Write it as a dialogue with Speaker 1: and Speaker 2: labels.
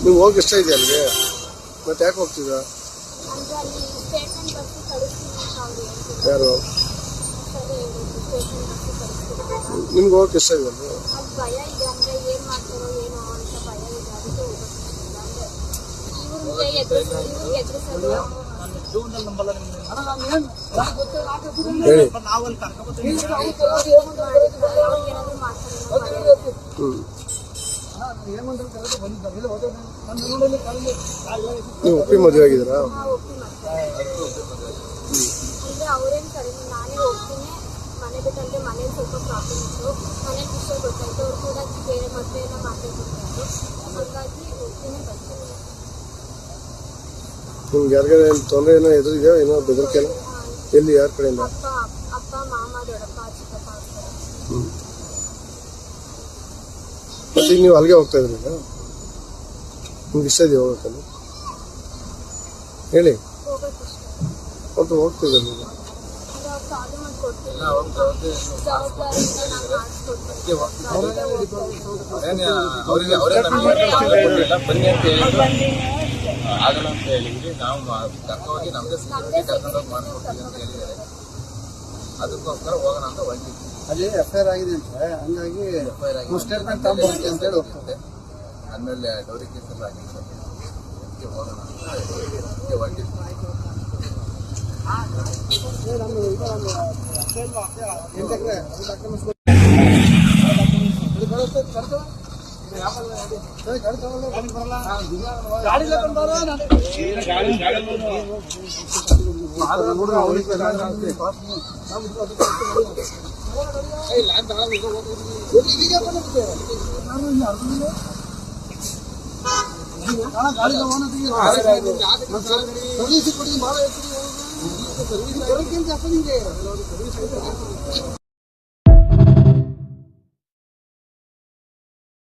Speaker 1: ನೀವು ಹೋಗಿ ಇಷ್ಟ ಇದೆಯಾ ಅಲ್ಲಿಗೆ? ಮತ್ತೆ ಯಾಕೆ ಹೋಗ್ತಿದ್ದ? ಯಾರು ನಿಮ್ಗೆ ಹೋಗಕ್ಕೆ ಇಷ್ಟ ಇದೆ ಅಲ್ವ? ಹೇಳಿ. ನೀವು ಒಪ್ಪಿ ಮದುವೆ ಆಗಿದ್ದೀರಾ?
Speaker 2: ಅವ್ರೇನು ಕಡಿಮೆ ನಾನೇ ಹೋಗ್ತೀನಿ ಮನೆ ಬಿಟ್ಟಂದ್ರೆ ಮನೇಲಿ ಸ್ವಲ್ಪ ಪ್ರಾಬ್ಲಮ್ ಇತ್ತು, ಮನೇಲಿ ವಿಷಯ ಗೊತ್ತಾಯ್ತು, ಅವ್ರು ಕೂಡ ಬೇರೆ ಮದುವೆ ಎಲ್ಲ ಮಾತಾಡ್ತಿದ್ರು, ಹಾಗಾಗಿ ಹೋಗ್ತೀನಿ ಬರ್ತೀನಿ.
Speaker 1: ನಿಮ್ಗೆ ಯಾರಿಗಾರ ತೊಂದರೆ ಏನೋ ಎದುರಿದೆಯಾ? ಏನೋ ಬೆದರಿಕೆ? ಎಲ್ಲಿ ಯಾರ ಕಡೆಯಿಂದ?
Speaker 2: ಅಪ್ಪ ಮಾಮ ದೊಡ್ಡಪ್ಪ ಚಿಕ್ಕಪ್ಪ.
Speaker 1: ಮತ್ತೆ ಈಗ ನೀವು ಅಲ್ಲಿಗೆ ಹೋಗ್ತಾ ಇದ್ರಿ? ನಿಮ್ಗೆ ಇಷ್ಟ ಇದೆಯಾ ಹೋಗಕ್ಕಲ್ಲಿ? ಹೇಳಿ. ಮತ್ತೆ ಹೋಗ್ತಿದ್ದ ನೀವು?
Speaker 3: ಆಗಲ್ಲ ಅಂತ ಹೇಳಿದ್ವಿ. ನಾವು ಕರ್ಕೊಂಡೋಗಿ ನಮ್ದೇ ಕರ್ಕೊಂಡೋಗಿ ಮಾಡ್ಕೊಡ್ತೀವಿ ಅಂತ ಹೇಳಿದ್ದಾರೆ. ಅದಕ್ಕೋಸ್ಕರ ಹೋಗೋಣ ಅಂತ ಹೊರಟಿದ್ವಿ.
Speaker 1: ಅಲ್ಲಿ FIR ಆಗಿದೆ ಅಂತ, ಹಂಗಾಗಿ ಸ್ಟೇಟ್ಮೆಂಟ್ ತಗೊಂಡ್ಬರ್ತೀವಿ ಅಂತ ಹೇಳಿ ಹೋಗ್ತದೆ.
Speaker 3: ಆಮೇಲೆ ಡೌರಿ ಕೇಸ್ ಎಲ್ಲ ಆಗಿದೆ, ಅದಕ್ಕೆ ಹೋಗೋಣ ಅಂತ ಹೊರಟಿದ್ವಿ.
Speaker 1: ಗಾಡಿ